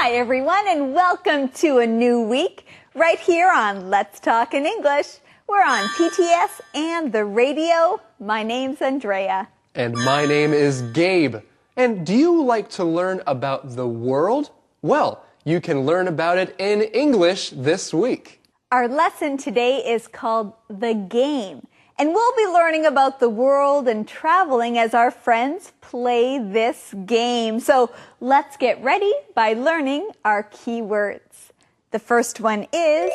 Hi everyone and welcome to a new week right here on Let's Talk in English. We're on PTS and the radio. My name's Andrea. And my name is Gabe. And do you like to learn about the world? Well, you can learn about it in English this week. Our lesson today is called The Game. And we'll be learning about the world and traveling as our friends play this game. So let's get ready by learning our key words. The first one is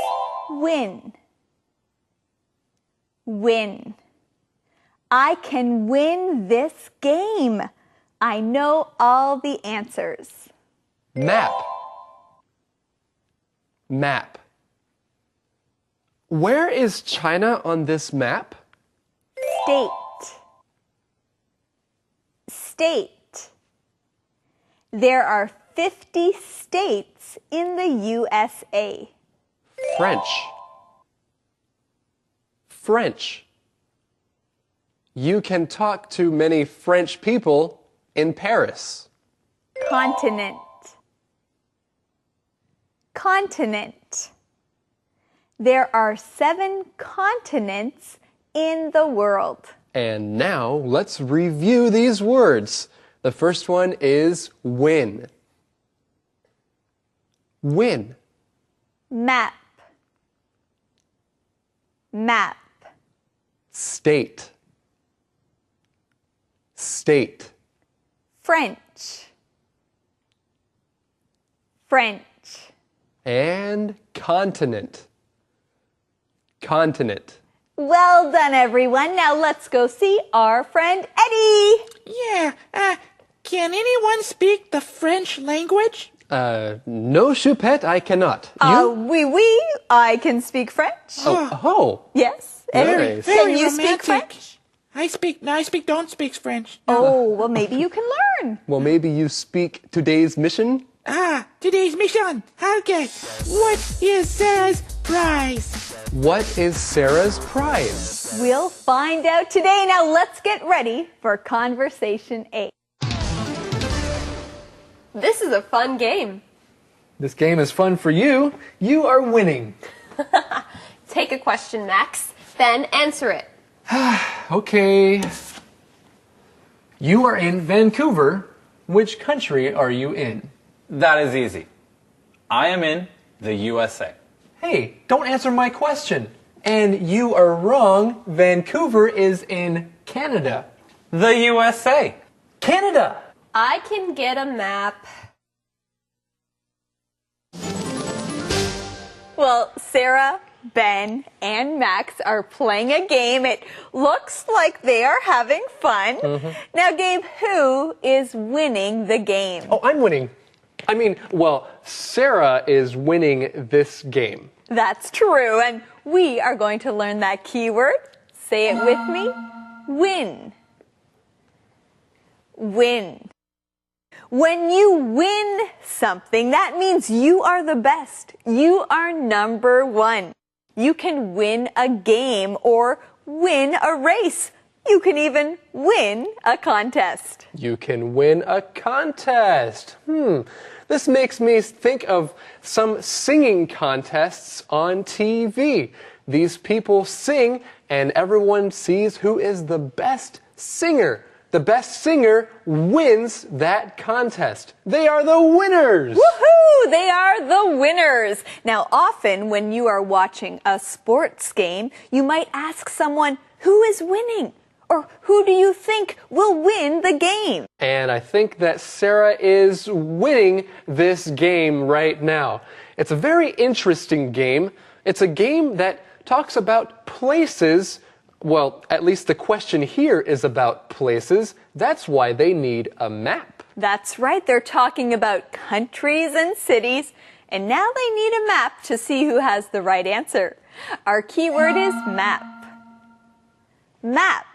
win. Win. I can win this game. I know all the answers. Map. Map. Where is China on this map? State. State. There are 50 states in the USA. French. French. You can talk to many French people in Paris. Continent. Continent. There are 7 continents in the world. And now let's review these words. The first one is win. Win. Map. Map. State. State. French. French. And continent. Continent. Well done, everyone. Now let's go see our friend Eddie. Yeah, can anyone speak the French language? No, Choupette, I cannot. You? Oui, I can speak French. Oh. Yes. Nice. Can you speak romantic. French? Don't speak French. Oh, well, maybe you can learn. Well, maybe you speak today's mission? Today's mission. Okay. What is Sarah's prize? What is Sarah's prize? We'll find out today. Now let's get ready for Conversation 8. This is a fun game. This game is fun for you. You are winning. Take a question, Max, then answer it. Okay. You are in Vancouver. Which country are you in? That is easy. I am in the USA. Hey, don't answer my question. And you are wrong. Vancouver is in Canada. The USA. Canada! I can get a map. Well, Sarah, Ben, and Max are playing a game. It looks like they are having fun. Now, Gabe, who is winning the game? Oh, I'm winning. Sarah is winning this game. That's true, and we are going to learn that keyword. Say it with me. Win. Win. When you win something, that means you are the best. You are number one. You can win a game or win a race. You can even win a contest. You can win a contest. This makes me think of some singing contests on TV. These people sing and everyone sees who is the best singer. The best singer wins that contest. They are the winners! Woohoo! They are the winners! Now, often when you are watching a sports game, you might ask someone, who is winning? Or who do you think will win the game? And I think that Sarah is winning this game right now. It's a very interesting game. It's a game that talks about places. Well, at least the question here is about places. That's why they need a map. That's right. They're talking about countries and cities. And now they need a map to see who has the right answer. Our keyword is map. Map.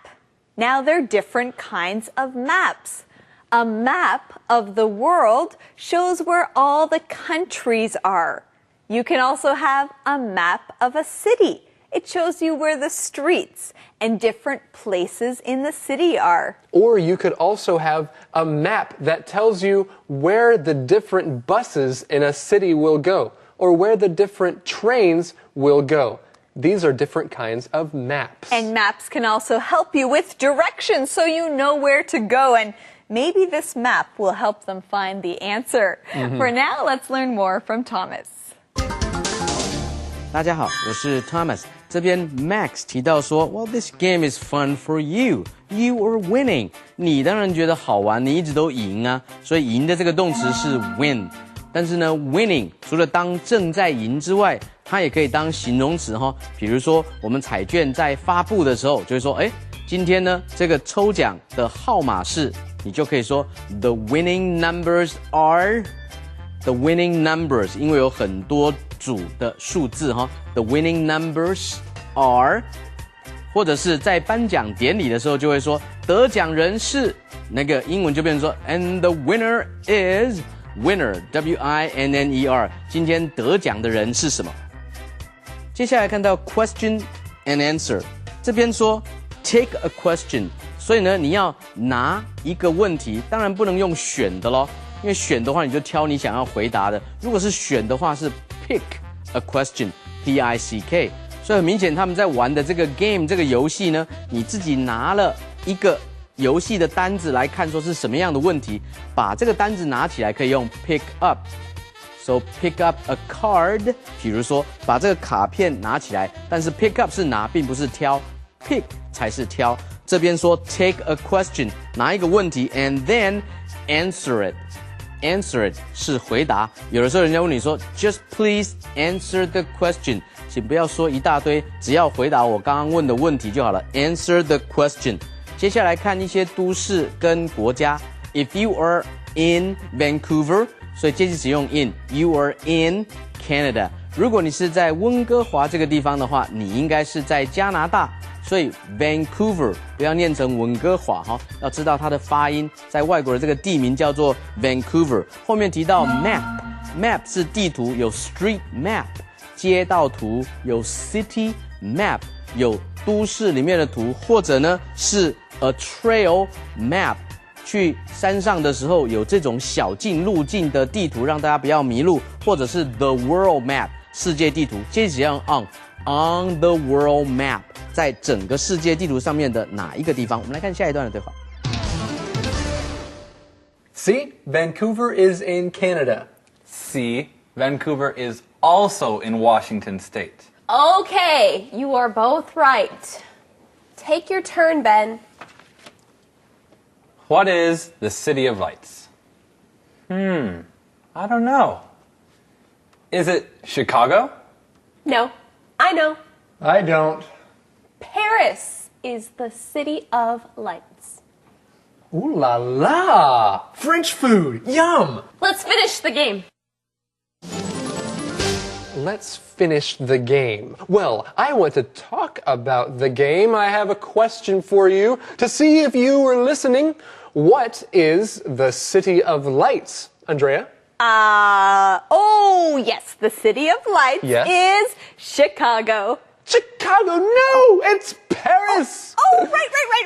Now, there are different kinds of maps. A map of the world shows where all the countries are. You can also have a map of a city. It shows you where the streets and different places in the city are. Or you could also have a map that tells you where the different buses in a city will go, or where the different trains will go. These are different kinds of maps. And maps can also help you with directions so you know where to go. And maybe this map will help them find the answer. For now, let's learn more from Thomas. 大家好，我是 Thomas。这边 Max 提到说 ，Well, this game is fun for you. You are winning. 你当然觉得好玩，你一直都赢啊。所以赢的这个动词是 win。但是呢 ，winning 除了当正在赢之外，它也可以当形容词哈。比如说，我们彩券在发布的时候，就会说，今天呢这个抽奖的号码是，你就可以说 The winning numbers are the winning numbers， 因为有很多组的数字哈。The winning numbers are， 或者是在颁奖典礼的时候就会说得奖人是那个英文就变成说 And the winner is winner W-I-N-N-E-R。今天得奖的人是什么？接下来看到 question and answer， 这边说 take a question， 所以呢你要拿一个问题，当然不能用选的咯，因为选的话你就挑你想要回答的，如果是选的话是 pick a question P-I-C-K， 所以很明显他们在玩的这个 game 这个游戏呢，你自己拿了一个游戏的单子来看说是什么样的问题，把这个单子拿起来可以用 pick up。So pick up a card， 比如说把这个卡片拿起来，但是 pick up 是拿，并不是挑 ，pick 才是挑。这边说 take a question， 拿一个问题 ，and then answer it。answer it 是回答。有的时候人家问你说 ，just please answer the question， 请不要说一大堆，只要回答我刚刚问的问题就好了。Answer the question。接下来看一些都市跟国家。If you are in Vancouver。所以接着使用 in，you are in Canada。如果你是在温哥华这个地方的话，你应该是在加拿大。所以 Vancouver 不要念成温哥华哈，要知道它的发音，在外国的这个地名叫做 Vancouver。后面提到 map 是地图，有 street map 街道图，有 city map 有都市里面的图，或者呢是 a trail map。去山上的时候有这种小径路径的地图，让大家不要迷路，或者是 the world map 世界地图。接着只要 on the world map 在整个世界地图上面的哪一个地方？我们来看下一段的对话。See, Vancouver is in Canada. C. Vancouver is also in Washington State. Okay, you are both right. Take your turn, Ben. What is the City of Lights? I don't know. Is it Chicago? No, I know. I don't. Paris is the City of Lights. Ooh la la! French food! Yum! Let's finish the game. Let's finish the game. Well, I want to talk about the game. I have a question for you to see if you were listening. What is the City of Lights, Andrea? Oh, yes, the City of Lights is Chicago. Chicago, no, it's Paris. Oh,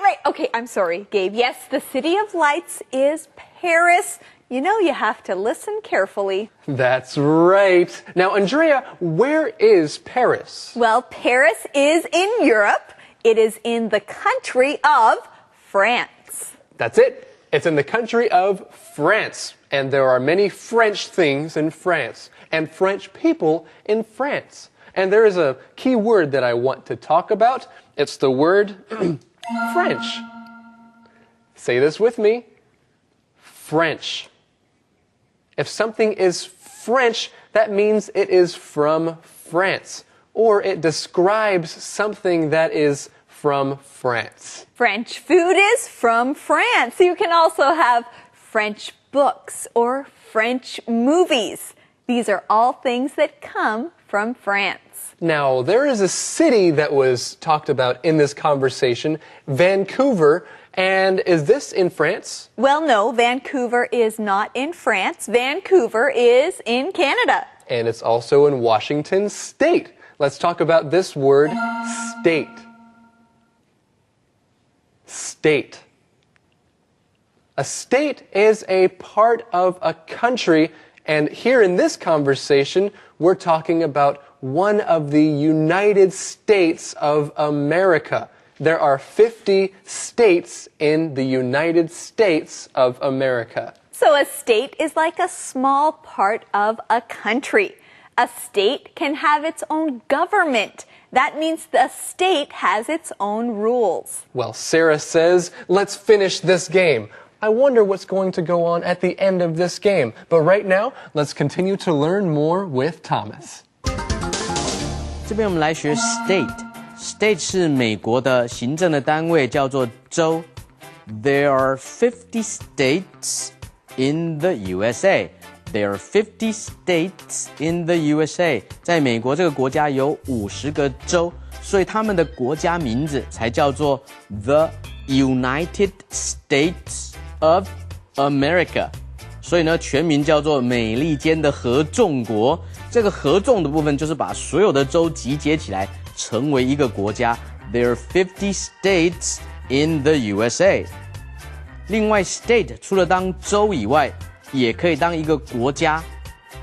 right. Okay, I'm sorry, Gabe. Yes, the City of Lights is Paris. You know, you have to listen carefully. That's right. Now, Andrea, where is Paris? Well, Paris is in Europe. It is in the country of France. That's it. It's in the country of France. And there are many French things in France and French people in France. And there is a key word that I want to talk about. It's the word French. Say this with me. French. If something is French, that means it is from France, or it describes something that is from France. French food is from France. You can also have French books or French movies. These are all things that come from France. Now, there is a city that was talked about in this conversation, Vancouver. And is this in France? Well, no, Vancouver is not in France. Vancouver is in Canada. And it's also in Washington State. let's talk about this word, state. State. A state is a part of a country, and here in this conversation, we're talking about one of the United States of America. There are 50 states in the United States of America. So a state is like a small part of a country. A state can have its own government. That means the state has its own rules. Well, Sarah says, let's finish this game. I wonder what's going to go on at the end of this game. But right now, let's continue to learn more with Thomas. 这边我们来学 state。State 是美国的行政的单位，叫做州。There are 50 states in the USA. There are 50 states in the USA. 在美国这个国家有50个州，所以他们的国家名字才叫做 The United States of America. 所以呢，全名叫做美利坚的合众国。这个合众的部分就是把所有的州集结起来，成为一个国家。There are 50 states in the USA. 另外 ，state 除了当州以外，也可以当一个国家。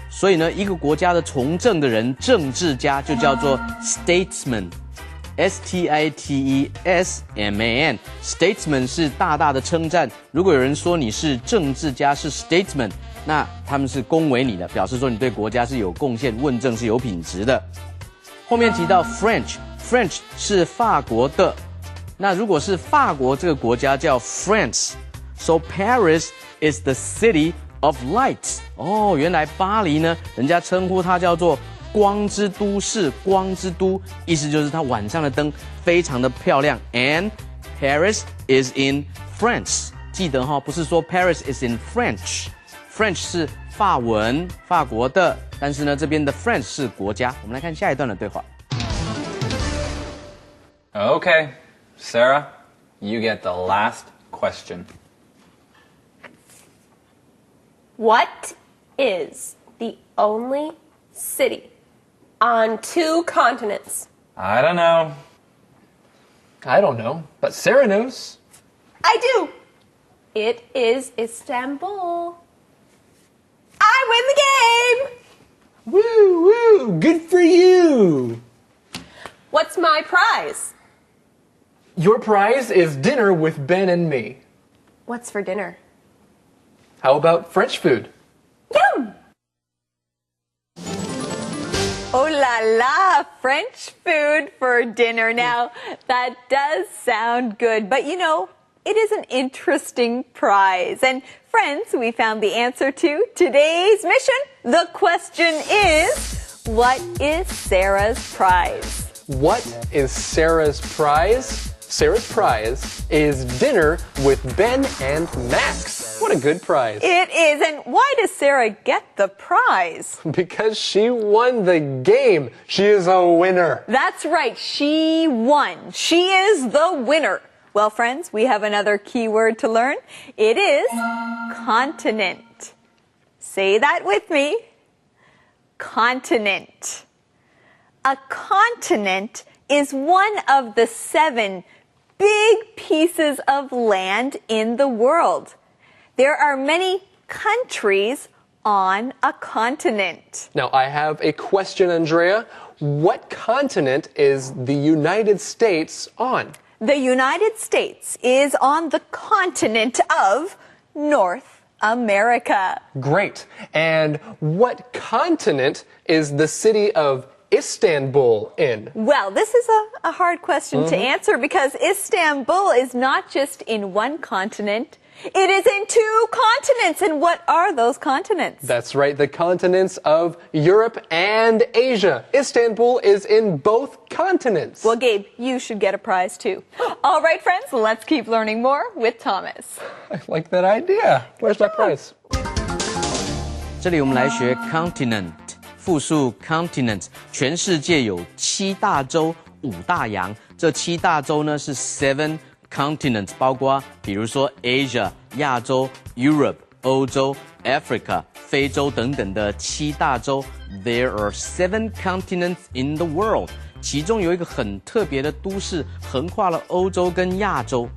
所以呢，一个国家的从政的人，政治家就叫做 statesman。Statesman 是大大的称赞。如果有人说你是政治家，是 statesman， 那他们是恭维你的，表示说你对国家是有贡献，问政是有品质的。后面提到 French 是法国的。那如果是法国这个国家叫 France，so Paris is the city of lights. 哦，原来巴黎呢，人家称呼它叫做光之都市，光之都，意思就是它晚上的灯非常的漂亮。And Paris is in France. 记得哈，不是说 Paris is in French。French 是法文，法国的，但是呢，这边的 France 是国家。我们来看下一段的对话。Okay, Sarah, you get the last question. What is the only city on 2 continents? I don't know. I don't know, but Sarah knows. I do. It is Istanbul. I win the game! Woo, woo, good for you. What's my prize? Your prize is dinner with Ben and me. What's for dinner? How about French food? Yum! Oh la la, French food for dinner. Now, that does sound good, but you know, it is an interesting prize. And friends, we found the answer to today's mission. The question is, what is Sarah's prize? What is Sarah's prize? Sarah's prize is dinner with Ben and Max. What a good prize. It is. And why does Sarah get the prize? Because she won the game. She is a winner. That's right. She won. She is the winner. Well, friends, we have another key word to learn. It is continent. Say that with me. Continent. A continent is one of the 7 big pieces of land in the world. There are many countries on a continent. Now, I have a question, Andrea. What continent is the United States on? The United States is on the continent of North America. Great. And what continent is the city of Istanbul in? Well, this is a hard question to answer because Istanbul is not just in one continent. It is in 2 continents. And what are those continents? That's right, the continents of Europe and Asia. Istanbul is in both continents. Well, Gabe, you should get a prize too. All right, friends, let's keep learning more with Thomas. I like that idea. Where's my prize? 这里我们来学 continent， 复数 continents。全世界有7大洲、5大洋，这7大洲呢是 7 continents， 包括比如说 Asia 亚洲、Europe 欧洲、Africa、非洲等等的7大洲。There are 7 continents in the world。其中有一个很特别的都市，横跨了欧洲跟亚洲。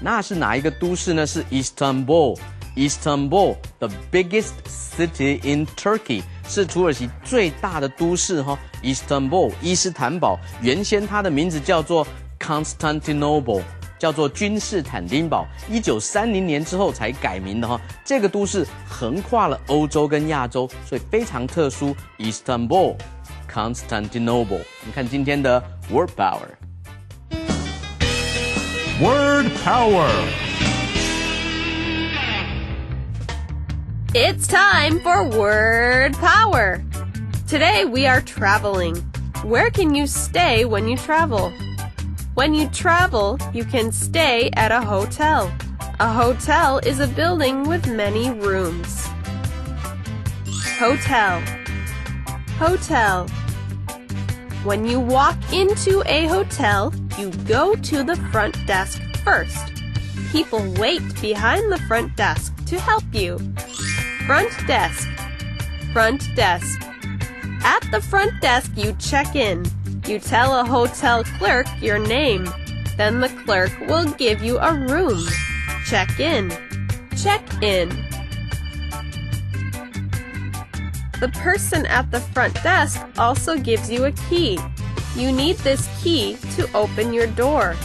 那是哪一个都市呢？是 Istanbul。Istanbul, the biggest city in Turkey， 是土耳其最大的都市哈。Istanbul， 伊斯坦堡，原先它的名字叫做 Constantinople， 叫做君士坦丁堡。1930年之后才改名的哈。这个都市横跨了欧洲跟亚洲，所以非常特殊。Istanbul。Constantinople， 你看今天的 Word Power。Word It's time for Word Power. Today we are traveling. Where can you stay when you travel? When you travel, you can stay at a hotel. A hotel is a building with many rooms. Hotel. Hotel. When you walk into a hotel, you go to the front desk first. People wait behind the front desk to help you. Front desk. Front desk. At the front desk, you check in. You tell a hotel clerk your name. Then the clerk will give you a room. Check in. Check in. The person at the front desk also gives you a key. You need this key to open your door.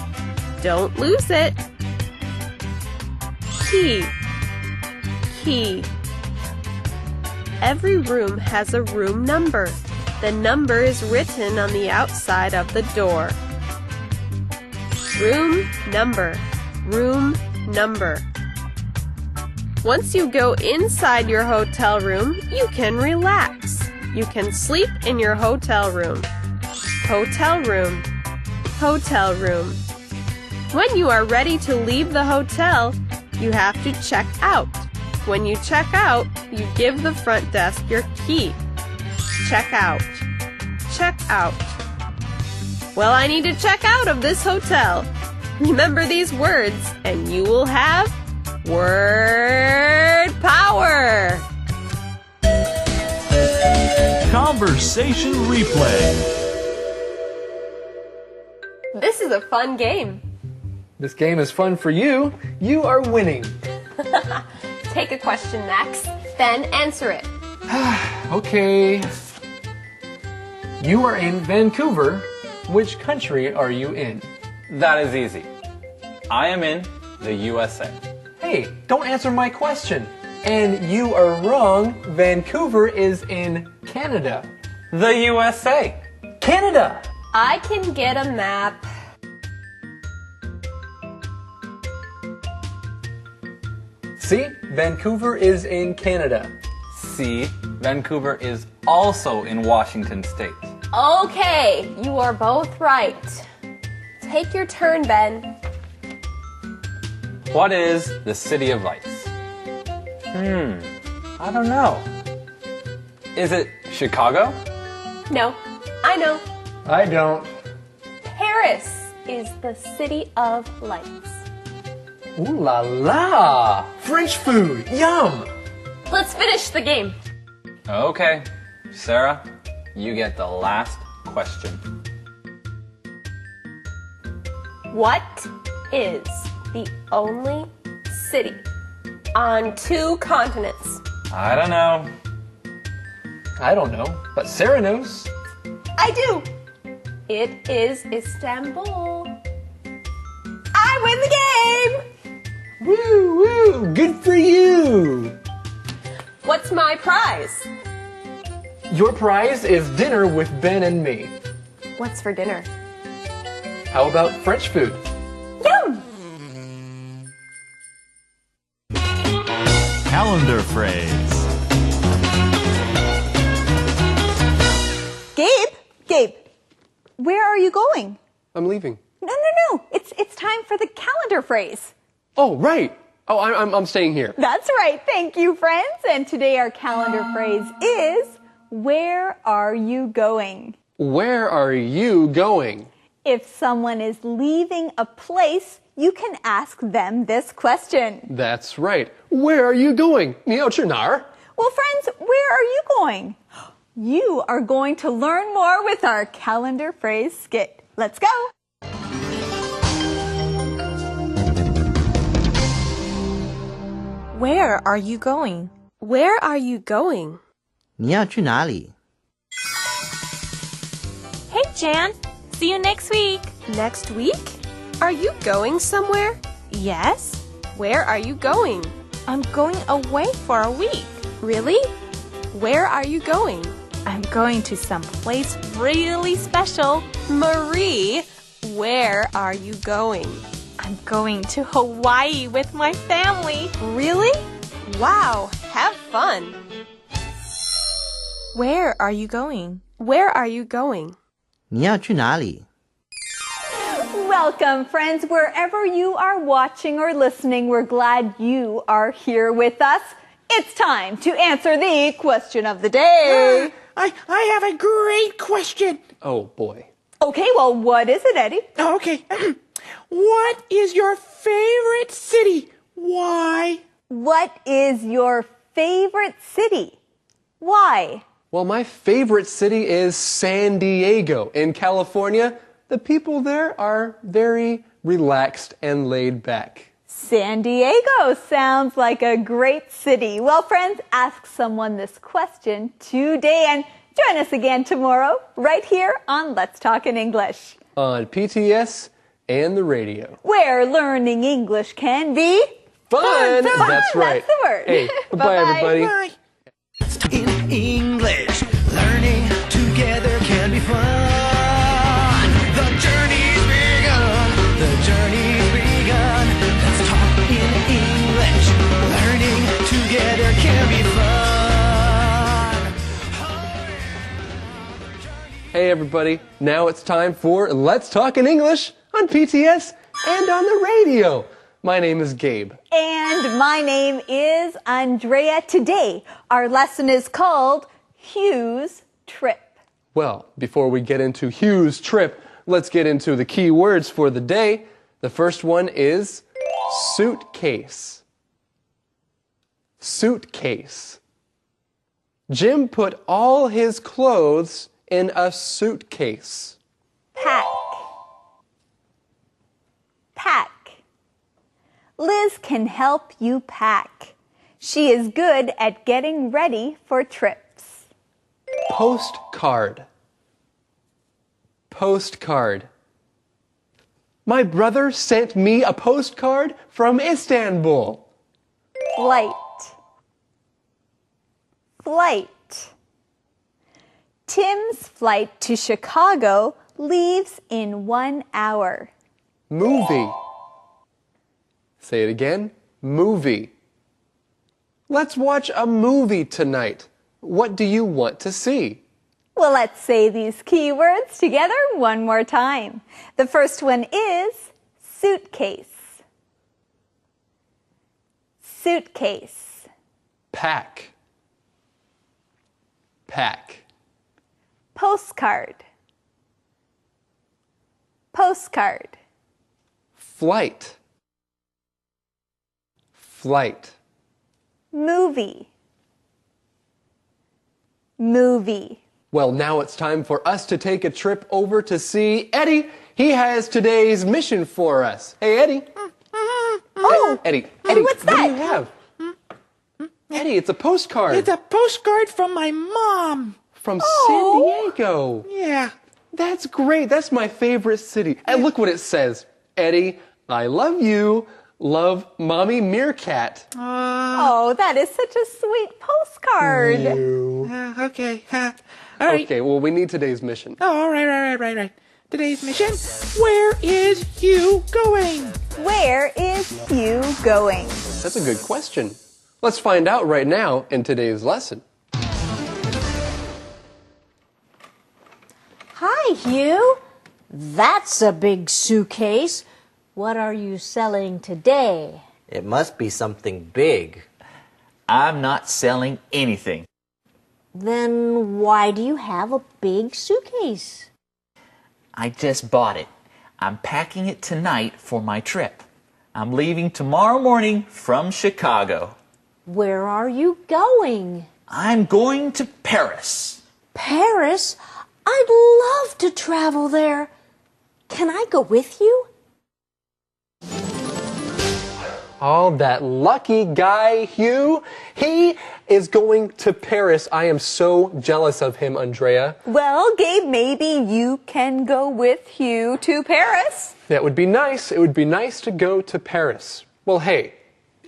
Don't lose it. Key. Key. Every room has a room number. The number is written on the outside of the door. Room number. Room number. Once you go inside your hotel room, you can relax. You can sleep in your hotel room. Hotel room. Hotel room. When you are ready to leave the hotel, you have to check out. When you check out, you give the front desk your key. Check out. Check out. Well, I need to check out of this hotel. Remember these words, and you will have Word Power! Conversation Replay. This is a fun game. This game is fun for you. You are winning. Take a question, Max, then answer it. Okay. You are in Vancouver. Which country are you in? That is easy. I am in the USA. Hey, don't answer my question. And you are wrong. Vancouver is in Canada. The USA. Canada! I can get a map. See? Vancouver is in Canada. See, Vancouver is also in Washington State. Okay, you are both right. Take your turn, Ben. What is the City of Lights? I don't know. Is it Chicago? No, I know. I don't. Paris is the city of lights. Ooh la la! French food! Yum! Let's finish the game. Okay, Sarah, you get the last question. What is the only city on 2 continents? I don't know. I don't know, but Sarah knows. I do. It is Istanbul. I win the game! Woo woo! Good for you! What's my prize? Your prize is dinner with Ben and me. What's for dinner? How about French food? Yum! Calendar phrase. Gabe, where are you going? I'm leaving. No. It's time for the calendar phrase. Oh, right. Oh, I'm staying here. That's right. Thank you, friends. And today our calendar phrase is, where are you going? Where are you going? If someone is leaving a place, you can ask them this question. That's right. Where are you going? 你要去哪儿? Well, friends, where are you going? You are going to learn more with our calendar phrase skit. Let's go. Where are you going? Where are you going? 你要去哪里? Hey, Jan. See you next week. Next week? Are you going somewhere? Yes. Where are you going? I'm going away for a week. Really? Where are you going? I'm going to some place really special. Marie, where are you going? I'm going to Hawaii with my family. Really? Wow, have fun. Where are you going? Where are you going? 你要去哪里? Welcome, friends. Wherever you are watching or listening, we're glad you are here with us. It's time to answer the question of the day. I have a great question. Oh, boy. Okay, well, what is it, Eddie? Oh, okay. What is your favorite city? Why? What is your favorite city? Why? Well, my favorite city is San Diego in California. The people there are very relaxed and laid back. San Diego sounds like a great city. Well, friends, ask someone this question today and join us again tomorrow right here on Let's Talk in English. On PTS and the radio. Where learning English can be fun. That's right. That's the word. Hey, bye-bye, everybody. Bye. In English, learning together can be fun. The journey's begun. The journey's begun. Let's talk in English. Learning together can be fun. Hey, everybody. Now it's time for Let's Talk in English on PTS and on the radio. My name is Gabe. And my name is Andrea. Today, our lesson is called Hugh's Trip. Well, before we get into Hugh's trip, let's get into the key words for the day. The first one is suitcase. Suitcase. Jim put all his clothes in a suitcase. Pack. Pack. Liz can help you pack. She is good at getting ready for trips. Postcard. Postcard. My brother sent me a postcard from Istanbul. Flight. Flight. Tim's flight to Chicago leaves in 1 hour. Movie. Say it again. Movie. Let's watch a movie tonight. What do you want to see? Well, let's say these key words together one more time. The first one is suitcase. Suitcase. Pack. Pack. Postcard. Postcard. Flight. Flight. Movie. Movie. Well, now it's time for us to take a trip over to see Eddie. He has today's mission for us. Hey, Eddie. Oh, Eddie, what's that? What do you have? Eddie, it's a postcard. It's a postcard from my mom. From San Diego. Yeah. That's great. That's my favorite city. And look what it says. Eddie, I love you. Love, Mommy Meerkat. Oh, that is such a sweet postcard. Okay. All right. Okay, well, we need today's mission. Oh, all right. Today's mission, where is Hugh going? Where is Hugh going? That's a good question. Let's find out right now in today's lesson. Hi, Hugh. That's a big suitcase. What are you selling today? It must be something big. I'm not selling anything. Then why do you have a big suitcase? I just bought it. I'm packing it tonight for my trip. I'm leaving tomorrow morning from Chicago. Where are you going? I'm going to Paris. Paris? I'd love to travel there. Can I go with you? Oh, that lucky guy, Hugh. He is going to Paris. I am so jealous of him, Andrea. Well, Gabe, maybe you can go with Hugh to Paris. That would be nice. It would be nice to go to Paris. Well, hey,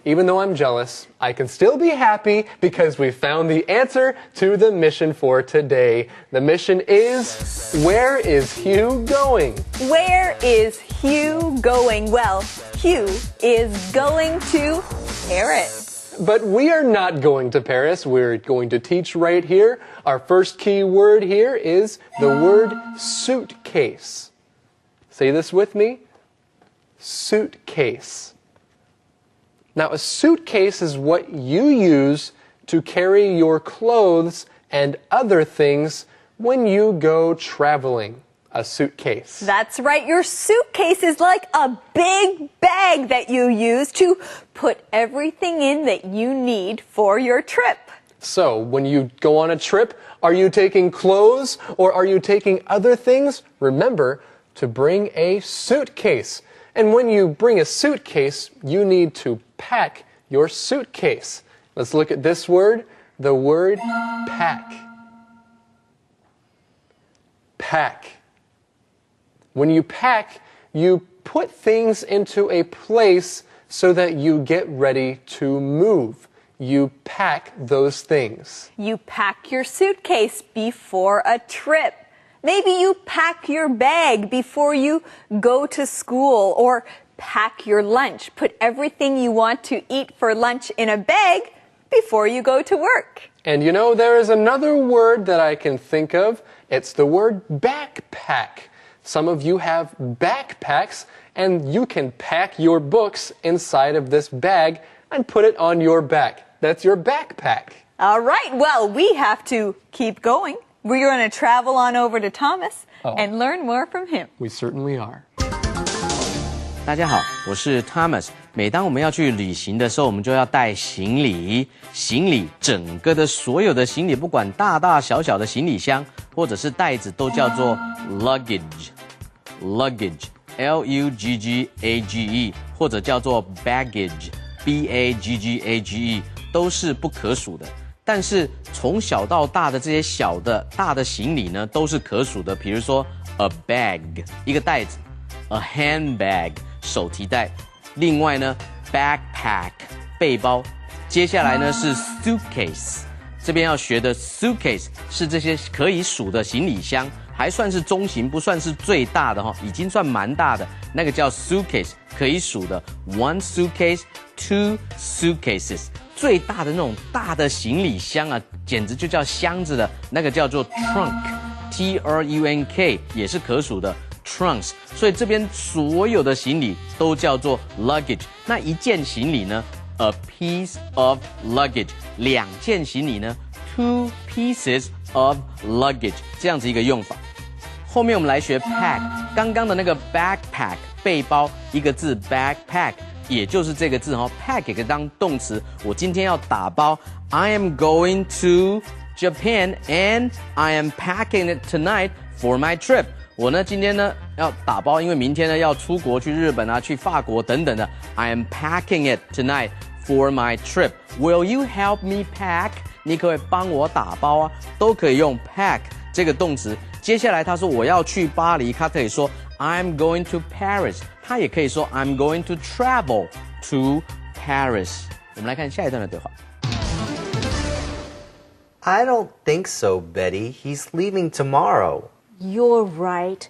even though I'm jealous, I can still be happy because we found the answer to the mission for today. The mission is, where is Hugh going? Where is Hugh going? Well, Hugh is going to Paris. But we are not going to Paris. We're going to teach right here. Our first key word here is the word suitcase. Say this with me. Suitcase. Now, a suitcase is what you use to carry your clothes and other things when you go traveling. A suitcase. That's right. Your suitcase is like a big bag that you use to put everything in that you need for your trip. So, when you go on a trip, are you taking clothes or are you taking other things? Remember to bring a suitcase. And when you bring a suitcase, you need to pack your suitcase. Let's look at this word, the word pack. Pack. When you pack, you put things into a place so that you get ready to move. You pack those things. You pack your suitcase before a trip. Maybe you pack your bag before you go to school, or pack your lunch. Put everything you want to eat for lunch in a bag before you go to work. And you know, there is another word that I can think of. It's the word backpack. Some of you have backpacks, and you can pack your books inside of this bag and put it on your back. That's your backpack. All right, well, we have to keep going. We're going to travel on over to Thomas and learn more from him. We certainly are. 大家好，我是 Thomas。每当我们要去旅行的时候，我们就要带行李。行李整个的所有的行李，不管大大小小的行李箱或者是袋子，都叫做 luggage。luggage L-U-G-G-A-G-E 或者叫做 baggage B-A-G-G-A-G-E 都是不可数的。但是从小到大的这些小的、大的行李呢，都是可数的。比如说 a bag 一个袋子 ，a handbag 手提袋。另外呢 backpack 背包。接下来呢是 suitcase， 这边要学的 suitcase 是这些可以数的行李箱，还算是中型，不算是最大的哈，已经算蛮大的，那个叫 suitcase 可以数的 one suitcase two suitcases。最大的那种大的行李箱啊，简直就叫箱子的，那个叫做 trunk T-R-U-N-K 也是可数的 trunks。所以这边所有的行李都叫做 luggage。那一件行李呢 a piece of luggage， 两件行李呢 two pieces of luggage， 这样子一个用法。后面我们来学 pack， 刚刚的那个 backpack 背包一个字 backpack。也就是这个字哈 ，pack 可以当动词。我今天要打包 ，I am going to Japan and I am packing it tonight for my trip。我呢今天呢要打包，因为明天呢要出国去日本啊，去法国等等的。I am packing it tonight for my trip. Will you help me pack？ 你可不可以帮我打包啊？都可以用 pack 这个动词。接下来他说我要去巴黎，他可以说 I'm going to Paris。他也可以说 I'm going to travel to Paris。我们来看下一段的对话。I don't think so, Betty. He's leaving tomorrow. You're right.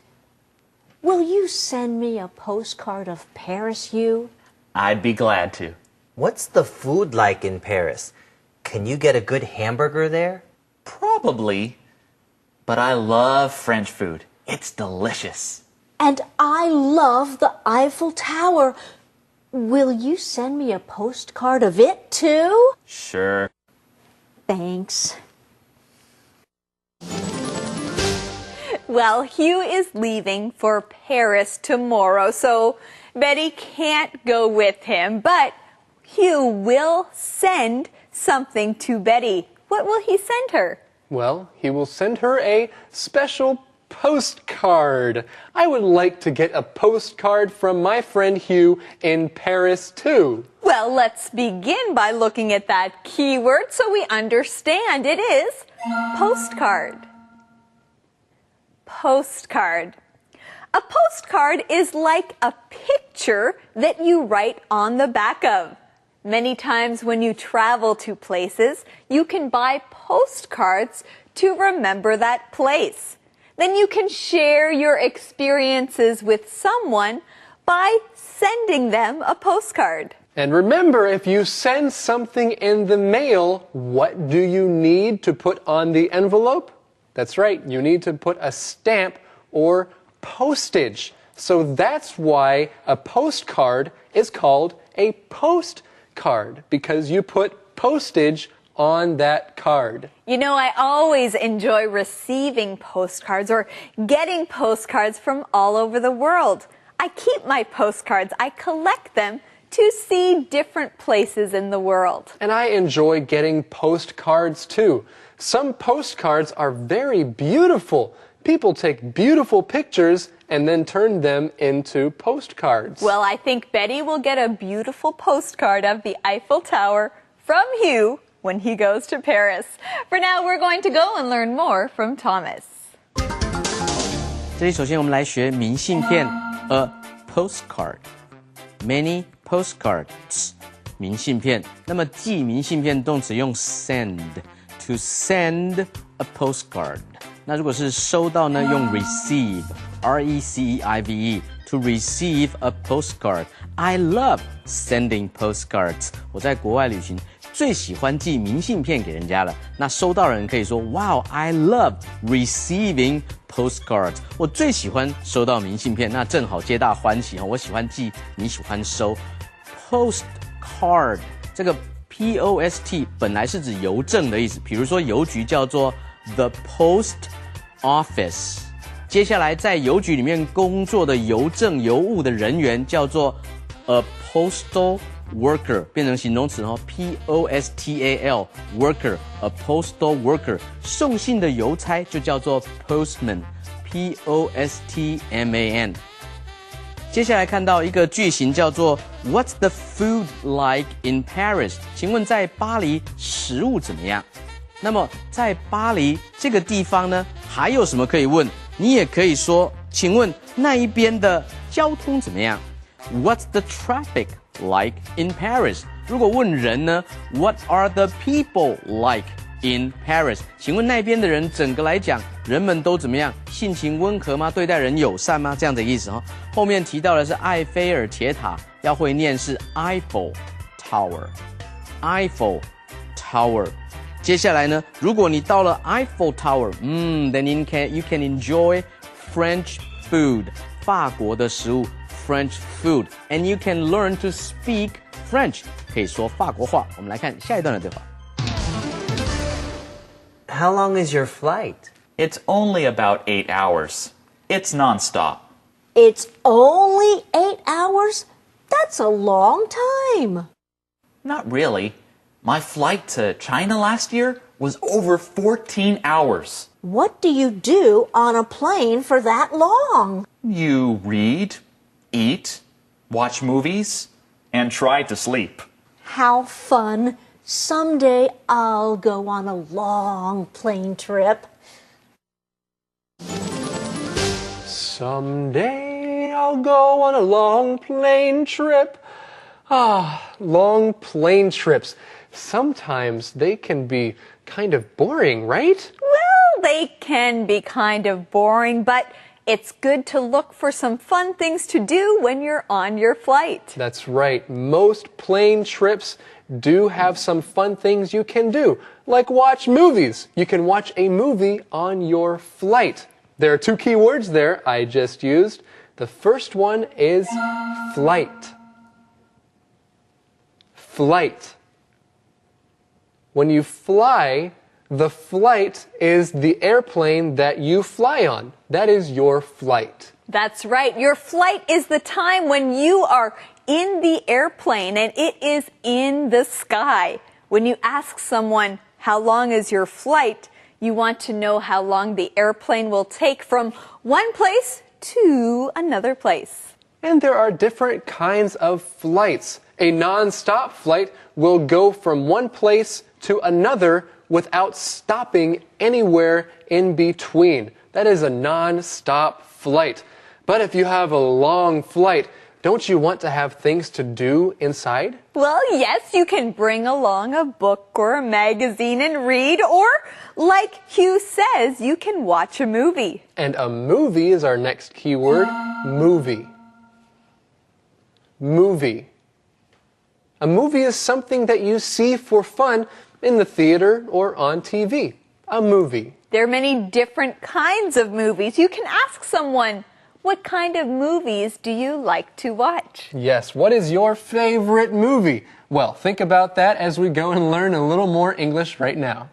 Will you send me a postcard of Paris, Hugh? I'd be glad to. What's the food like in Paris? Can you get a good hamburger there? Probably. But I love French food. It's delicious. And I love the Eiffel Tower. Will you send me a postcard of it too? Sure. Thanks. Well, Hugh is leaving for Paris tomorrow, so Betty can't go with him, but Hugh will send something to Betty. What will he send her? Well, he will send her a special postcard. I would like to get a postcard from my friend Hugh in Paris too. Well, let's begin by looking at that keyword so we understand. It is postcard. Postcard. A postcard is like a picture that you write on the back of. Many times when you travel to places, you can buy postcards to remember that place. Then you can share your experiences with someone by sending them a postcard. And remember, if you send something in the mail, what do you need to put on the envelope? That's right, you need to put a stamp or postage. So that's why a postcard is called a postcard, because you put postage on that card. You know, I always enjoy receiving postcards or getting postcards from all over the world. I keep my postcards. I collect them to see different places in the world. And I enjoy getting postcards too. Some postcards are very beautiful. People take beautiful pictures and then turn them into postcards. Well, I think Betty will get a beautiful postcard of the Eiffel Tower from Hugh when he goes to Paris. For now, we're going to go and learn more from Thomas. 这里首先我们来学明信片 ，a postcard。Many postcards， 明信片。那么寄明信片动词用 send，to send a postcard。那如果是收到呢，用 receive，R-E-C-E-I-V-E，to receive a postcard。I love sending postcards。我在国外旅行。最喜欢寄明信片给人家了。那收到人可以说 Wow, I love receiving postcards. 我最喜欢收到明信片，那正好皆大欢喜。我喜欢寄，你喜欢收。Postcard 这个 P-O-S-T 本来是指邮政的意思，比如说邮局叫做 the post office。接下来在邮局里面工作的邮政邮务的人员叫做 a postal worker 变成形容词P-O-S-T-A-L worker a postal worker 送信的邮差就叫做 postman P-O-S-T-M-A-N 接下来看到一个句型叫做 What's the food like in Paris 请问在巴黎食物怎么样那么在巴黎这个地方呢还有什么可以问你也可以说请问那一边的交通怎么样 What's the traffic like in Paris 如果问人呢 What are the people like in Paris 请问那边的人整个来讲人们都怎么样性情温和吗对待人友善吗这样的意思后面提到的是埃菲尔铁塔要会念是 Eiffel Tower Eiffel Tower 接下来呢如果你到了 Eiffel Tower then you can enjoy French food 法国的食物French food, and you can learn to speak French. 可以说法国话。我们来看下一段的对话。How long is your flight? It's only about 8 hours. It's nonstop. It's only 8 hours? That's a long time. Not really. My flight to China last year was over 14 hours. What do you do on a plane for that long? You read, eat, watch movies, and try to sleep. How fun. Someday I'll go on a long plane trip. Someday I'll go on a long plane trip. Long plane trips. Sometimes they can be kind of boring, right? Well, they can be kind of boring, but it's good to look for some fun things to do when you're on your flight. That's right. Most plane trips do have some fun things you can do, like watch movies. You can watch a movie on your flight. There are 2 key words there I just used. The first one is flight. Flight. When you fly, The flight is the airplane that you fly on. That is your flight. That's right. Your flight is the time when you are in the airplane and it is in the sky. When you ask someone, how long is your flight? You want to know how long the airplane will take from one place to another place. And there are different kinds of flights. A non-stop flight will go from one place to another without stopping anywhere in between. That is a non-stop flight. But if you have a long flight, don't you want to have things to do inside? Well, yes, you can bring along a book or a magazine and read, or like Hugh says, you can watch a movie. And a movie is our next keyword, movie. Movie. A movie is something that you see for fun in the theater or on TV. A movie. There are many different kinds of movies. You can ask someone, what kind of movies do you like to watch? Yes, what is your favorite movie? Well, think about that as we go and learn a little more English right now.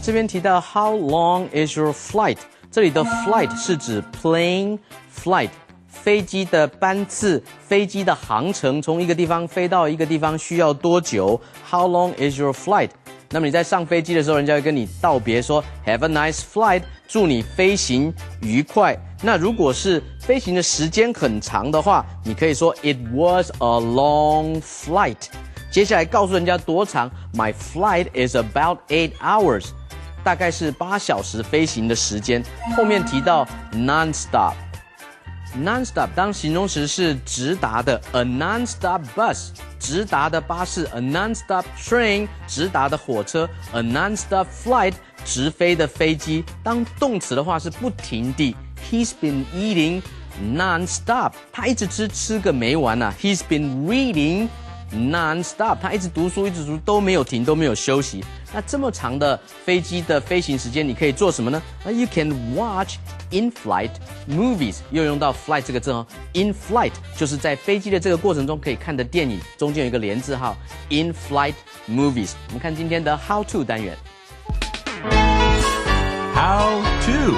这边提到 How long is your flight? 这里的 flight 是指 plane flight。飞机的班次，飞机的航程，从一个地方飞到一个地方需要多久 ？How long is your flight？ 那么你在上飞机的时候，人家会跟你道别说 Have a nice flight， 祝你飞行愉快。那如果是飞行的时间很长的话，你可以说 It was a long flight。接下来告诉人家多长 ，My flight is about 8 hours， 大概是8小时飞行的时间。后面提到 non-stop。Non-stop 当形容词是直达的 ，a non-stop bus 直达的巴士 ，a non-stop train 直达的火车 ，a non-stop flight 直飞的飞机。当动词的话是不停地 ，He's been eating non-stop， 他一直吃个没完啊 ，He's been reading non-stop， 他一直读书都没有停都没有休息。那这么长的飞机的飞行时间，你可以做什么呢？那 You can watch in-flight movies， 又用到 flight 这个字哦。In-flight 就是在飞机的这个过程中可以看的电影，中间有一个连字号 in-flight movies。我们看今天的 How to 单元。How to.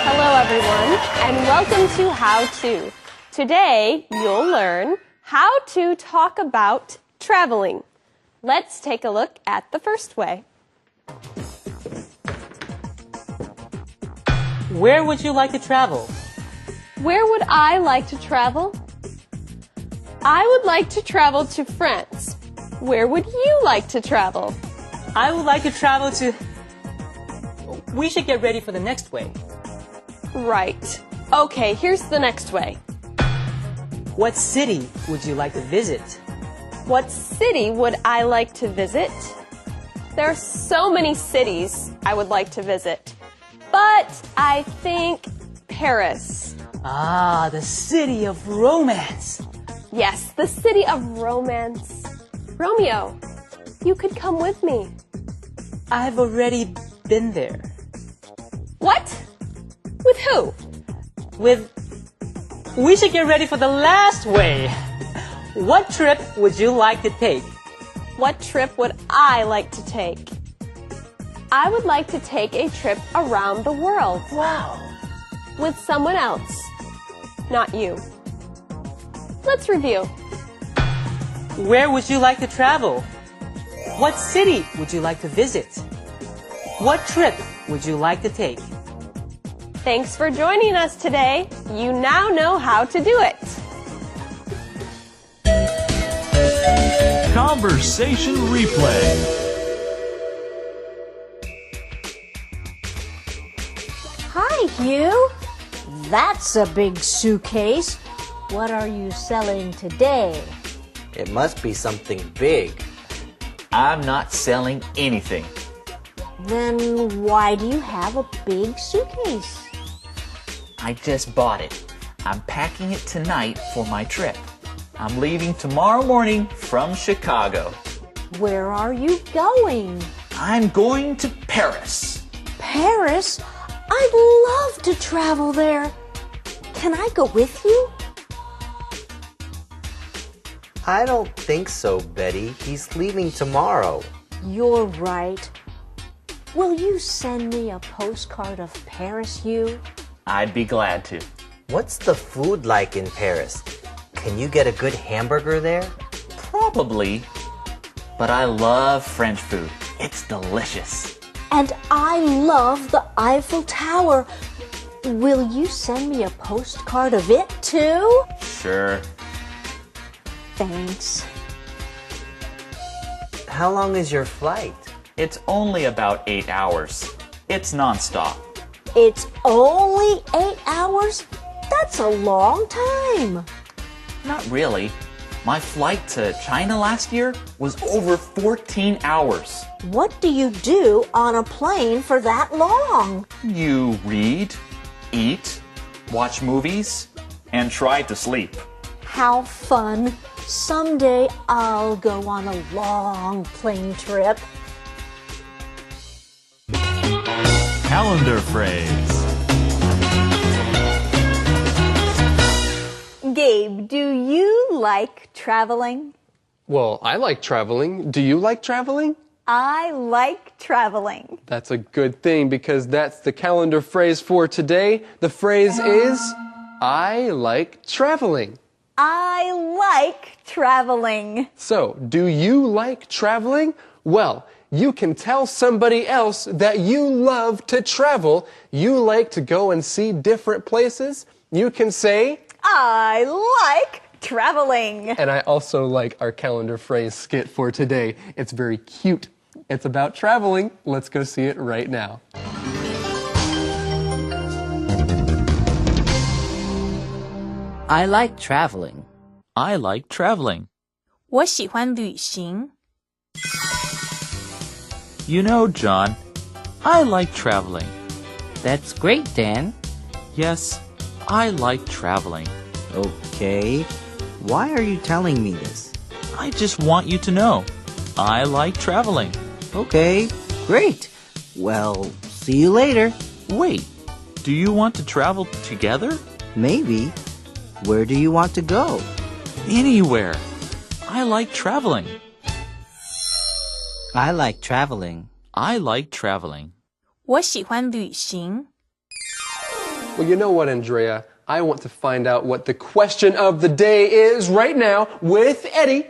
Hello everyone, and welcome to How To. Today, you'll learn how to talk about traveling. Let's take a look at the first way. Where would you like to travel? Where would I like to travel? I would like to travel to France. Where would you like to travel? I would like to travel to... We should get ready for the next way. Right. Okay, here's the next way. What city would you like to visit? What city would I like to visit? There are so many cities I would like to visit, but I think Paris. Ah, the city of romance. Yes, the city of romance. Romeo, you could come with me. I've already been there. What? With who? We should get ready for the last way. What trip would you like to take? What trip would I like to take? I would like to take a trip around the world. Wow. With someone else, not you. Let's review. Where would you like to travel? What city would you like to visit? What trip would you like to take? Thanks for joining us today. You now know how to do it. Conversation replay. Hi, Hugh. That's a big suitcase. What are you selling today? It must be something big. I'm not selling anything. Then why do you have a big suitcase? I just bought it. I'm packing it tonight for my trip. I'm leaving tomorrow morning from Chicago. Where are you going? I'm going to Paris. Paris? I'd love to travel there. Can I go with you? I don't think so, Betty. He's leaving tomorrow. You're right. Will you send me a postcard of Paris, Hugh? I'd be glad to. What's the food like in Paris? Can you get a good hamburger there? Probably. But I love French food. It's delicious. And I love the Eiffel Tower. Will you send me a postcard of it too? Sure. Thanks. How long is your flight? It's only about 8 hours. It's nonstop. It's only 8 hours? That's a long time. Not really. My flight to China last year was over 14 hours. What do you do on a plane for that long? You read, eat, watch movies, and try to sleep. How fun. Someday I'll go on a long plane trip. Calendar phrase. Gabe, do you like traveling? Well, I like traveling. Do you like traveling? I like traveling. That's a good thing because that's the calendar phrase for today. The phrase is, I like traveling. I like traveling. So, do you like traveling? Well, you can tell somebody else that you love to travel. You like to go and see different places. You can say, I like traveling. And I also like our calendar phrase skit for today. It's very cute. It's about traveling. Let's go see it right now. I like traveling. I like traveling. 我喜欢旅行。 You know, John, I like traveling. That's great, Dan. Yes, I like traveling. Okay. Why are you telling me this? I just want you to know. I like traveling. Okay, great. Well, see you later. Wait, do you want to travel together? Maybe. Where do you want to go? Anywhere. I like traveling. I like traveling. I like traveling. 我喜欢旅行。 Well, you know what, Andrea? I want to find out what the question of the day is right now with Eddie.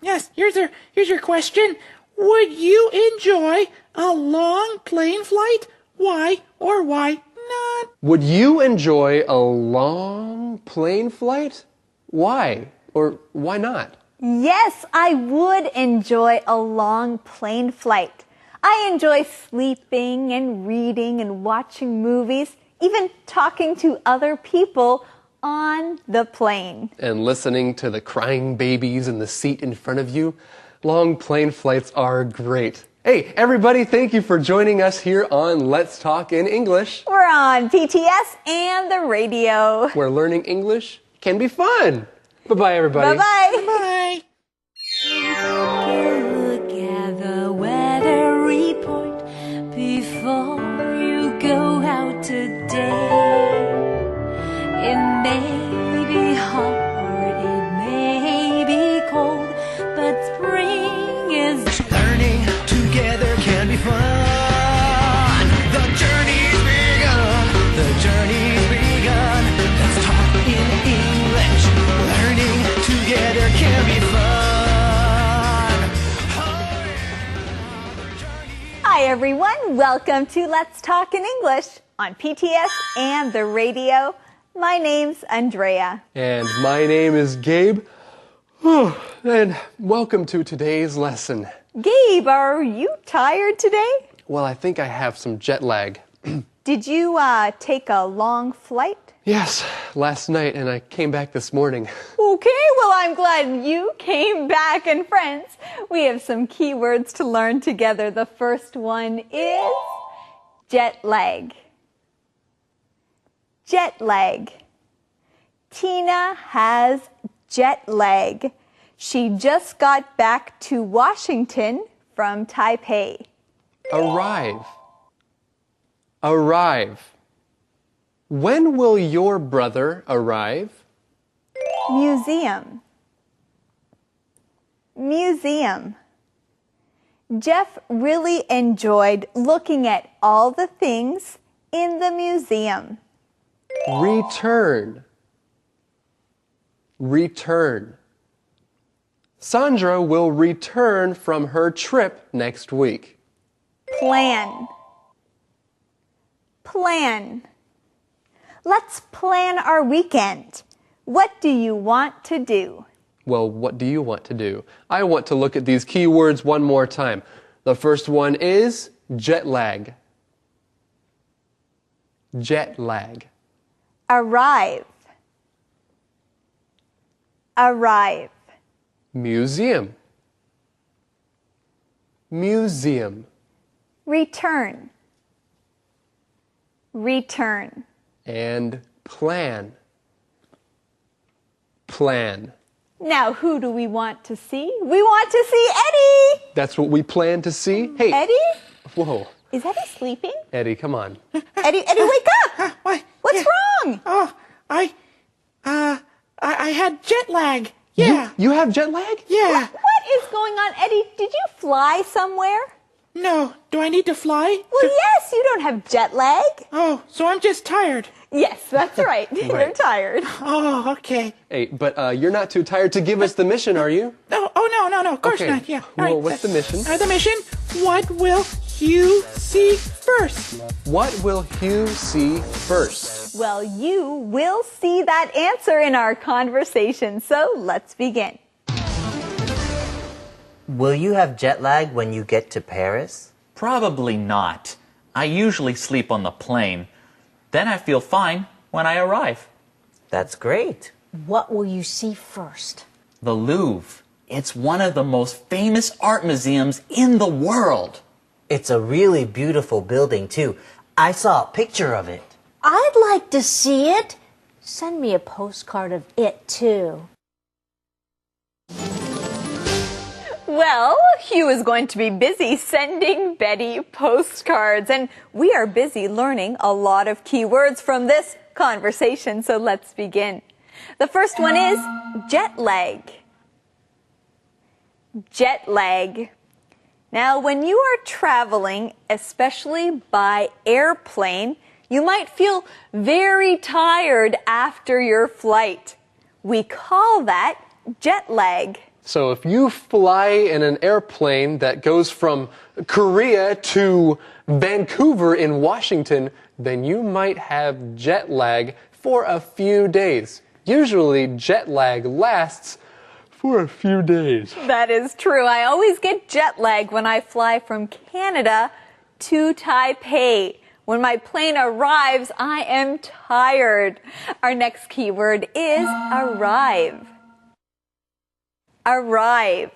Yes, here's your question. Would you enjoy a long plane flight? Why or why not? Would you enjoy a long plane flight? Why or why not? Yes, I would enjoy a long plane flight. I enjoy sleeping and reading and watching movies, even talking to other people on the plane. And listening to the crying babies in the seat in front of you. Long plane flights are great. Hey, everybody, thank you for joining us here on Let's Talk in English. We're on PTS and the radio. Where learning English can be fun. Bye-bye, everybody. Bye-bye. Bye. Look at the weather report before you go out today. It may be hot or it may be cold, but spring is learning together can be fun. The journey's begun. The journey's begun. Let's talk in English. Learning together can be fun. Hi, everyone. Welcome to Let's Talk in English on PTS and the radio. My name's Andrea. And my name is Gabe. And welcome to today's lesson. Gabe, are you tired today? Well, I think I have some jet lag. Did you take a long flight? Yes, last night, and I came back this morning. Okay, well, I'm glad you came back. And friends, we have some key words to learn together. The first one is jet lag. Jet lag. Tina has jet lag. She just got back to Washington from Taipei. Arrive. Arrive. When will your brother arrive? Museum. Museum. Jeff really enjoyed looking at all the things in the museum. Return. Return. Sandra will return from her trip next week. Plan. Plan. Let's plan our weekend. What do you want to do? Well, what do you want to do? I want to look at these keywords one more time. The first one is jet lag. Jet lag. Arrive. Arrive. Museum. Museum. Return. Return. And plan. Plan. Now, who do we want to see? We want to see Eddie! That's what we plan to see? Hey. Eddie? Whoa. Is Eddie sleeping? Eddie, come on. Eddie, wake up! What's wrong? Oh, I had jet lag. Yeah. You have jet lag? Yeah. What is going on, Eddie? Did you fly somewhere? No. Do I need to fly? Well, yes, you don't have jet lag. Oh, so I'm just tired. Yes, that's right. You're tired. Oh, okay. Hey, but you're not too tired to give us the mission, are you? No, no, of course not. Yeah. Well, what's the mission? The mission, what will you see first? What will Hugh see first? Well, you will see that answer in our conversation, so let's begin. Will you have jet lag when you get to Paris? Probably not. I usually sleep on the plane. Then I feel fine when I arrive. That's great. What will you see first? The Louvre. It's one of the most famous art museums in the world. It's a really beautiful building, too. I saw a picture of it. I'd like to see it. Send me a postcard of it, too. Well, Hugh is going to be busy sending Betty postcards, and we are busy learning a lot of keywords from this conversation, so let's begin. The first one is jet lag. Jet lag. Now, when you are traveling, especially by airplane, you might feel very tired after your flight. We call that jet lag. So if you fly in an airplane that goes from Korea to Vancouver in Washington, then you might have jet lag for a few days. Usually jet lag lasts for a few days. That is true. I always get jet lag when I fly from Canada to Taipei. When my plane arrives, I am tired. Our next keyword is arrive. Arrive.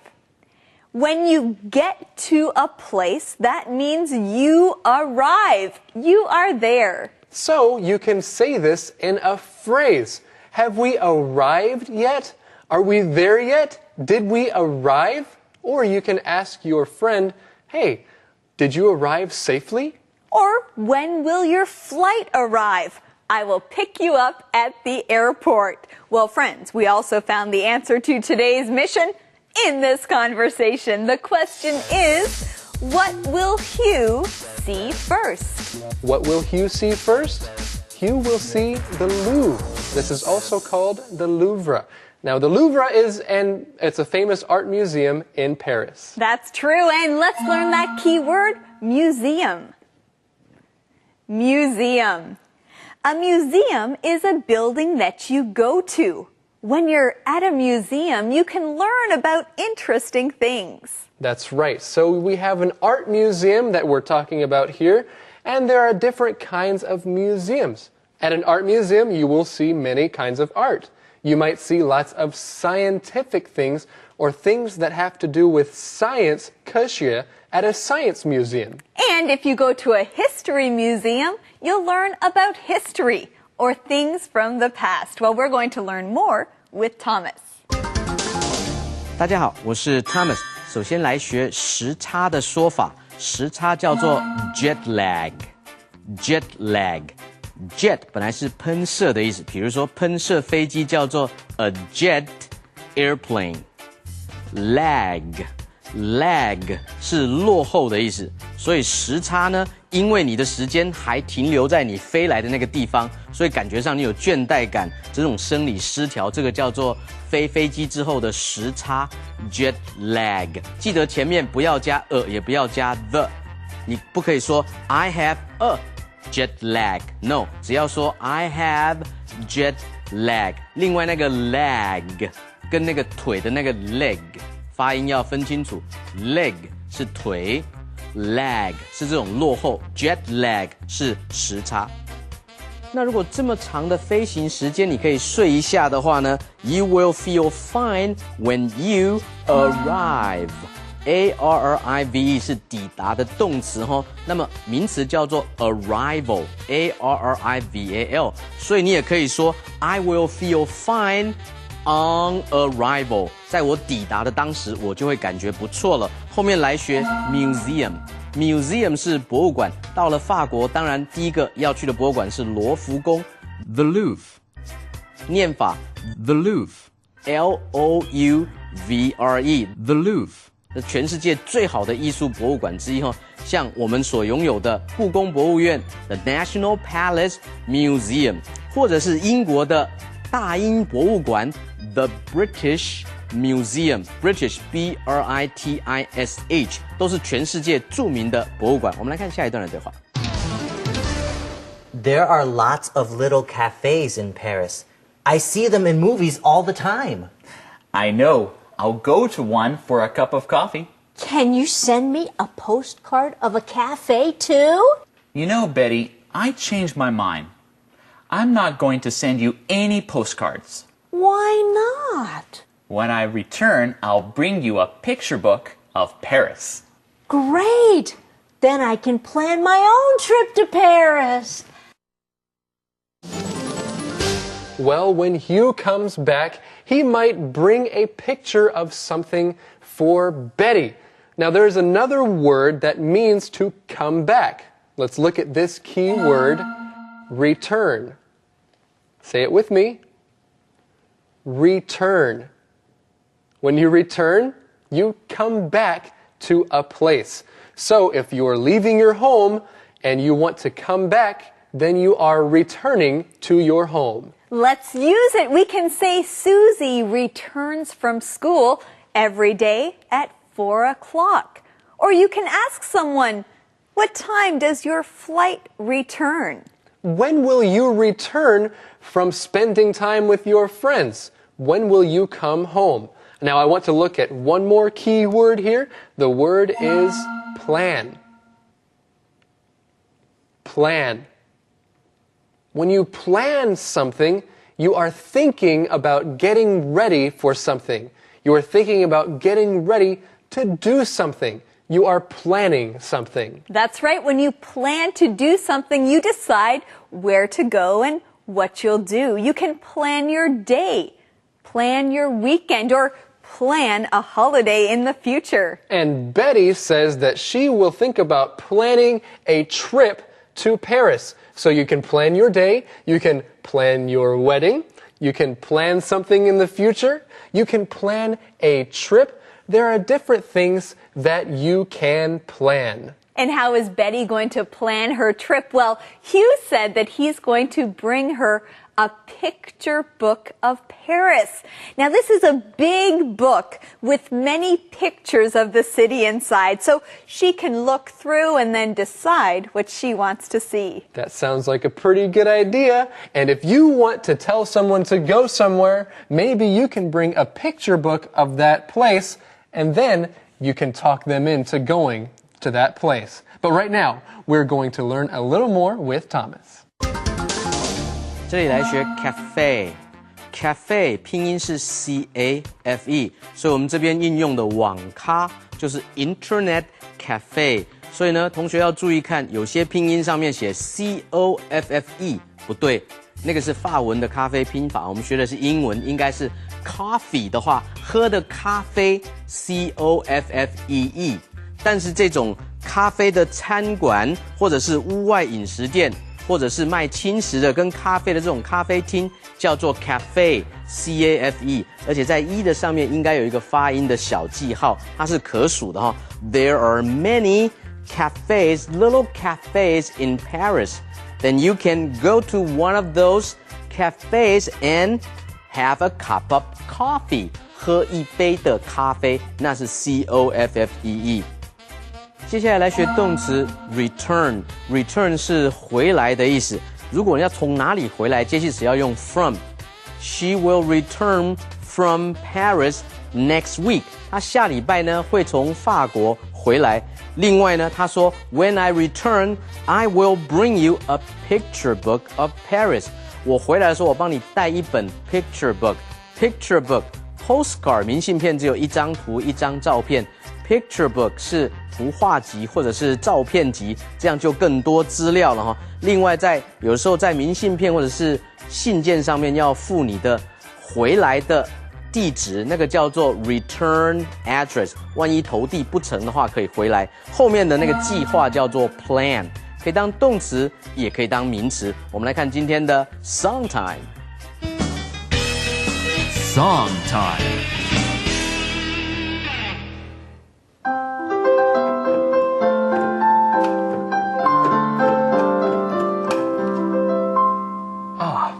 When you get to a place, that means you arrive. You are there. So you can say this in a phrase. Have we arrived yet? Are we there yet? Did we arrive? Or you can ask your friend, hey, did you arrive safely? Or when will your flight arrive? I will pick you up at the airport. Well, friends, we also found the answer to today's mission in this conversation. The question is, what will Hugh see first? What will Hugh see first? Hugh will see the Louvre. This is also called the Louvre. Now, the Louvre it's a famous art museum in Paris. That's true, and let's learn that keyword, museum. Museum. A museum is a building that you go to. When you're at a museum, you can learn about interesting things. That's right. So we have an art museum that we're talking about here, and there are different kinds of museums. At an art museum, you will see many kinds of art. You might see lots of scientific things or things that have to do with science, 科学, at a science museum. And if you go to a history museum, you'll learn about history or things from the past. Well, we're going to learn more with Thomas. 大家好，我是 Thomas。首先来学时差的说法，时差叫做 jet lag。jet lag。jet 本来是喷射的意思，比如说喷射飞机叫做 a jet airplane。lag 是落后的意思，所以时差呢，因为你的时间还停留在你飞来的那个地方，所以感觉上你有倦怠感，这种生理失调，这个叫做飞机之后的时差 jet lag。记得前面不要加也不要加 the， 你不可以说 I have a jet lag， no， 只要说 I have jet lag。另外那个 lag 跟那个腿的那个 leg。发音要分清楚 ，leg 是腿 ，lag 是这种落后 ，jet lag 是时差。那如果这么长的飞行时间，你可以睡一下的话呢 ，You will feel fine when you arrive。arrive 是抵达的动词哈，那么名词叫做 arrival，arrival，所以你也可以说 I will feel fine。On arrival， 在我抵达的当时，我就会感觉不错了。后面来学 museum 是博物馆。到了法国，当然第一个要去的博物馆是罗浮宫 ，The Louvre。念法 The Louvre，L-O-U-V-R-E，The Louvre， 这全世界最好的艺术博物馆之一哈。像我们所拥有的故宫博物院 ，The National Palace Museum， 或者是英国的大英博物馆 The British Museum， British B-R-I-T-I-S-H 都是全世界著名的博物馆。我们来看下一段的对话。There are lots of little cafes in Paris. I see them in movies all the time. I know. I'll go to one for a cup of coffee. Can you send me a postcard of a cafe too? You know, Betty, I changed my mind.I'm not going to send you any postcards. Why not? When I return, I'll bring you a picture book of Paris. Great! Then I can plan my own trip to Paris. Well, when Hugh comes back, he might bring a picture of something for Betty. Now, there's another word that means to come back. Let's look at this key word, return. Say it with me. Return. When you return, you come back to a place. So if you're leaving your home and you want to come back, then you are returning to your home. Let's use it. We can say Susie returns from school every day at 4 o'clock. Or you can ask someone, what time does your flight return? When will you return from spending time with your friends? When will you come home? Now I want to look at one more key word here. The word is plan. Plan. When you plan something, you are thinking about getting ready for something. You are thinking about getting ready to do something. You are planning something. That's right. When you plan to do something, you decide where to go and what you'll do. You can plan your day, plan your weekend, or plan a holiday in the future. And Betty says that she will think about planning a trip to Paris. So you can plan your day, you can plan your wedding, you can plan something in the future, you can plan a trip. There are different things that you can plan. And how is Betty going to plan her trip? Well, Hugh said that he's going to bring her a picture book of Paris. Now, this is a big book with many pictures of the city inside, so she can look through and then decide what she wants to see. That sounds like a pretty good idea. And if you want to tell someone to go somewhere, maybe you can bring a picture book of that place, and then you can talk them into going to that place. But right now, we're going to learn a little more with Thomas. 这里来学 cafe 拼音是 C-A-F-E， 所以我们这边应用的网咖就是 Internet Cafe。所以呢，同学要注意看，有些拼音上面写 C-O-F-F-E 不对，那个是法文的咖啡拼法，我们学的是英文，应该是 coffee 的话，喝的咖啡 C-O-F-F-E-E。但是这种咖啡的餐馆或者是屋外饮食店或者是卖轻食的跟咖啡的这种咖啡厅叫做 cafe C-A-F-E， 而且在的上面应该有一个发音的小记号，它是可数的哈。There are many cafes, little cafes in Paris. Then you can go to one of those cafes and have a cup of coffee. 喝一杯的咖啡，那是 C-O-F-F-E-E。接下来来学动词 return。return 是回来的意思。如果你要从哪里回来，介系词要用 from。She will return from Paris next week. 她下礼拜呢会从法国回来。另外呢，她说 When I return, I will bring you a picture book of Paris. 我回来的时候，我帮你带一本 picture book。picture book。Postcard 明信片只有一张图一张照片 ，Picture book 是图画集或者是照片集，这样就更多资料了哈。另外有时候在明信片或者是信件上面要附你的回来的地址，那个叫做 return address。万一投递不成的话，可以回来。后面的那个计划叫做 plan， 可以当动词，也可以当名词。我们来看今天的 Song Time。Song time.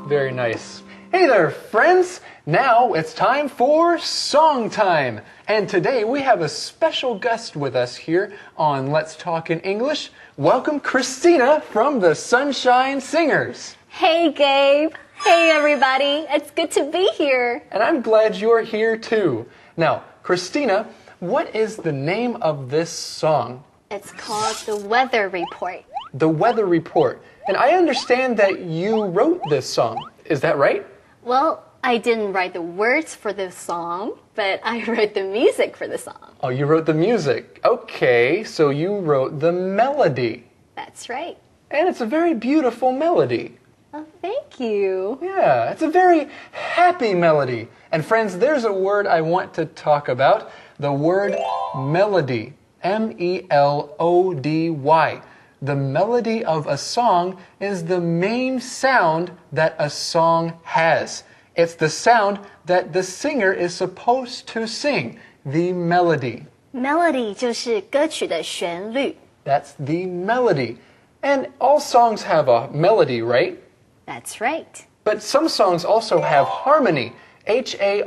Very nice. Hey there, friends! Now it's time for Song Time. And today we have a special guest with us here on Let's Talk in English. Welcome Christina from the Sunshine Singers. Hey, Gabe. Hey, everybody. It's good to be here. And I'm glad you're here too. Now, Christina, what is the name of this song? It's called The Weather Report. The Weather Report. And I understand that you wrote this song. Is that right? Well, I didn't write the words for this song, but I wrote the music for the song. Oh, you wrote the music. Okay, so you wrote the melody. That's right. And it's a very beautiful melody. Oh, thank you. Yeah, it's a very happy melody. And friends, there's a word I want to talk about. The word melody. M-E-L-O-D-Y. The melody of a song is the main sound that a song has. It's the sound that the singer is supposed to sing. The melody. Melody 就是歌曲的旋律。That's the melody. And all songs have a melody, right? That's right. But some songs also have harmony. H-A-R-M-O-N-Y.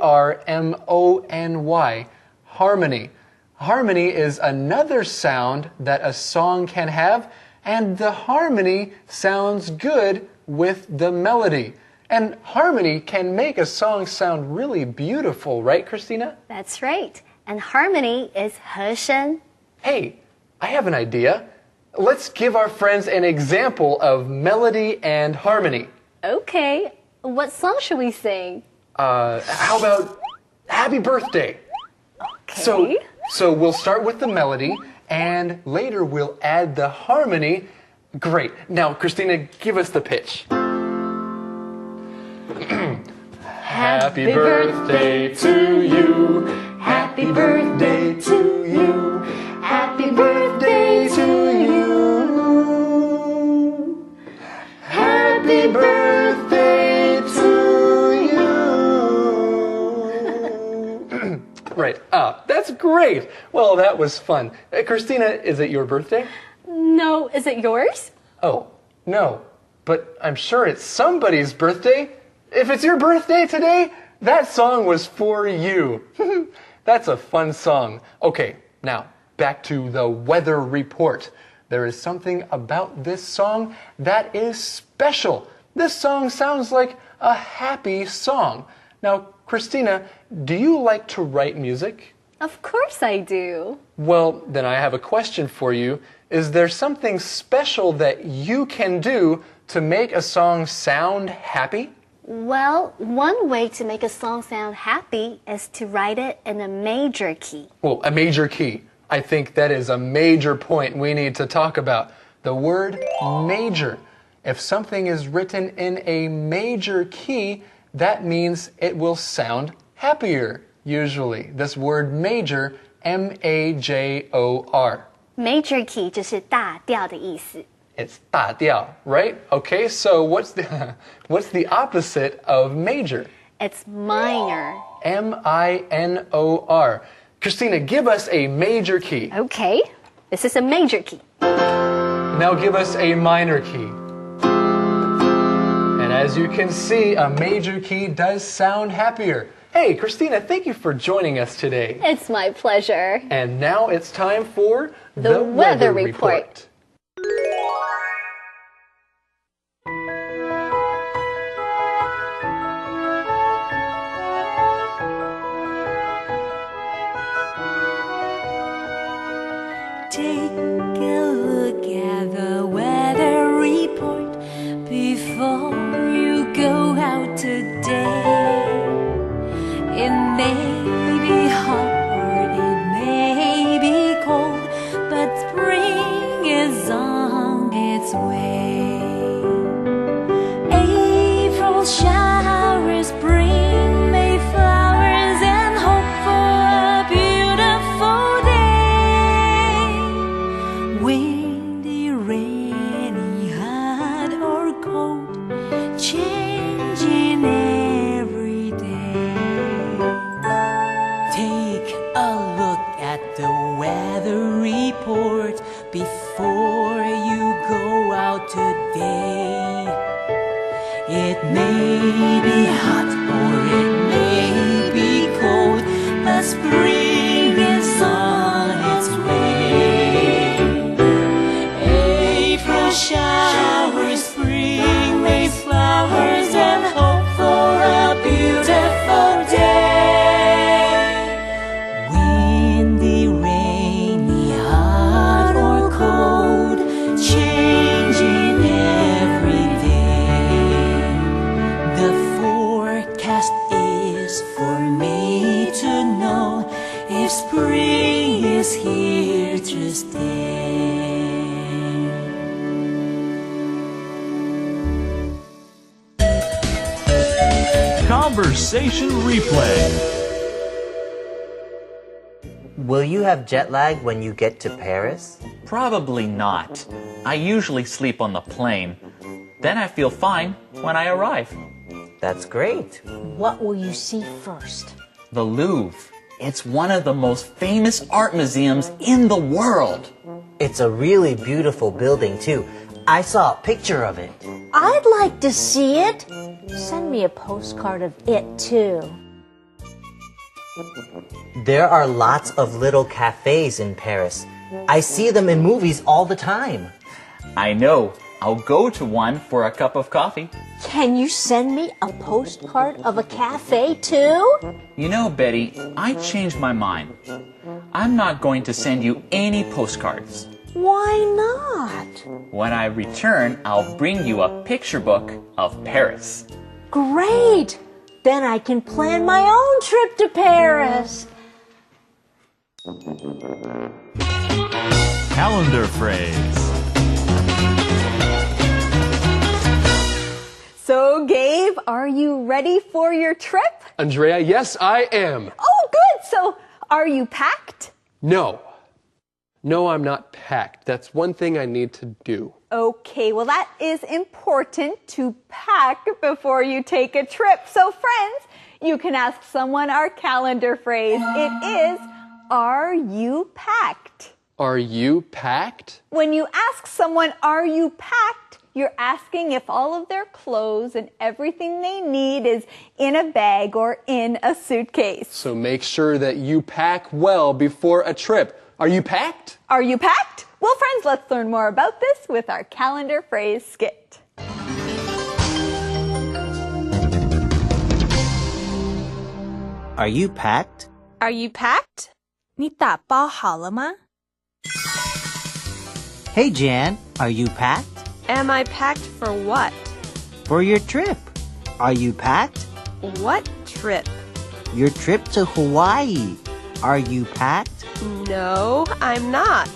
Harmony. Harmony is another sound that a song can have, and the harmony sounds good with the melody. And harmony can make a song sound really beautiful, right, Christina? That's right. And harmony is 和声. Hey, I have an idea. Let's give our friends an example of melody and harmony. Okay. What song should we sing? How about Happy Birthday? Okay. So we'll start with the melody, and later we'll add the harmony. Great. Now, Christina, give us the pitch. Happy birthday to you. Happy birthday to you. Happy birthday to you. Happy birthday to you. Right. That's great. Well, that was fun. Christina, is it your birthday? No, is it yours? Oh, no. But I'm sure it's somebody's birthday. If it's your birthday today, that song was for you. That's a fun song. Okay, now back to the weather report. There is something about this song that is special. This song sounds like a happy song. Now, Christina, do you like to write music? Of course I do. Well, then I have a question for you. Is there something special that you can do to make a song sound happy? Well, one way to make a song sound happy is to write it in a major key. Well, a major key. I think that is a major point we need to talk about. The word major. If something is written in a major key, that means it will sound happier, usually. This word major, M-A-J-O-R. Major key 就是大调的意思。It's 大调, right? Okay, so what's the opposite of major? It's minor. M-I-N-O-R. Christina, give us a major key. Okay, this is a major key. Now give us a minor key. And as you can see, a major key does sound happier. Hey, Christina, thank you for joining us today. It's my pleasure. And now it's time for the weather report. Take a look at the weather report before you go out today. It may be hot or it may be cold, but spring is on its way. April showers bring May flowers and hope for a beautiful day. Windy, rainy, hot or cold, changing every day. Take a look at the weather report before you go out today. It may be hot or it may be cold, but spring is on its way. April showers, spring May's flowers, and hope for a beautiful day. Windy, rainy, hot or cold, changing every day. The forecast is for me to know if spring is here to stay. Conversation replay. Will you have jet lag when you get to Paris? Probably not. I usually sleep on the plane. Then I feel fine when I arrive. That's great. What will you see first? The Louvre. It's one of the most famous art museums in the world. It's a really beautiful building, too. I saw a picture of it. I'd like to see it. Send me a postcard of it, too. There are lots of little cafes in Paris. I see them in movies all the time. I know. I'll go to one for a cup of coffee. Can you send me a postcard of a cafe, too? You know, Betty, I changed my mind. I'm not going to send you any postcards. Why not? When I return, I'll bring you a picture book of Paris. Great! Then I can plan my own trip to Paris. Calendar phrase. So, Gabe, are you ready for your trip? Andrea, yes, I am. Oh, good. So, are you packed? No. No, I'm not packed. That's one thing I need to do. Okay, well, that is important to pack before you take a trip. So, friends, you can ask someone our calendar phrase. It is, are you packed? Are you packed? When you ask someone, are you packed, you're asking if all of their clothes and everything they need is in a bag or in a suitcase. So make sure that you pack well before a trip. Are you packed? Are you packed? Well, friends, let's learn more about this with our calendar phrase skit. Are you packed? Are you packed? 你打包好了吗? Hey Jan, are you packed? Am I packed for what? For your trip. Are you packed? What trip? Your trip to Hawaii. Are you packed? No, I'm not.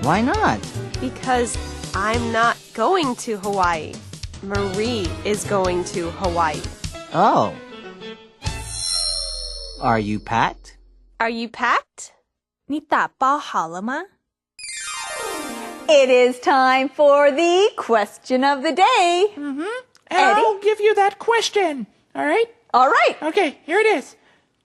Why not? Because I'm not going to Hawaii. Marie is going to Hawaii. Oh. Are you packed? Are you packed? 你打包好了吗? It is time for the question of the day. And Eddie? I'll give you that question. All right? All right. Okay, here it is.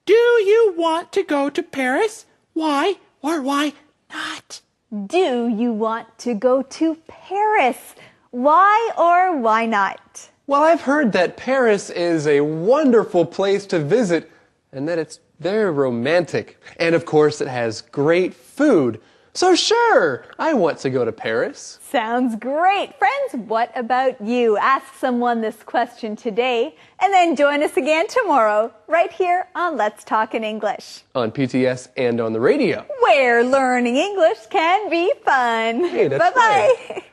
Do you want to go to Paris? Why or why not? Do you want to go to Paris? Why or why not? Well, I've heard that Paris is a wonderful place to visit and that it's very romantic. And of course, it has great food. So sure, I want to go to Paris. Sounds great. Friends, what about you? Ask someone this question today and then join us again tomorrow right here on Let's Talk in English. On PTS and on the radio. Where learning English can be fun. Hey, that's Bye-bye. right.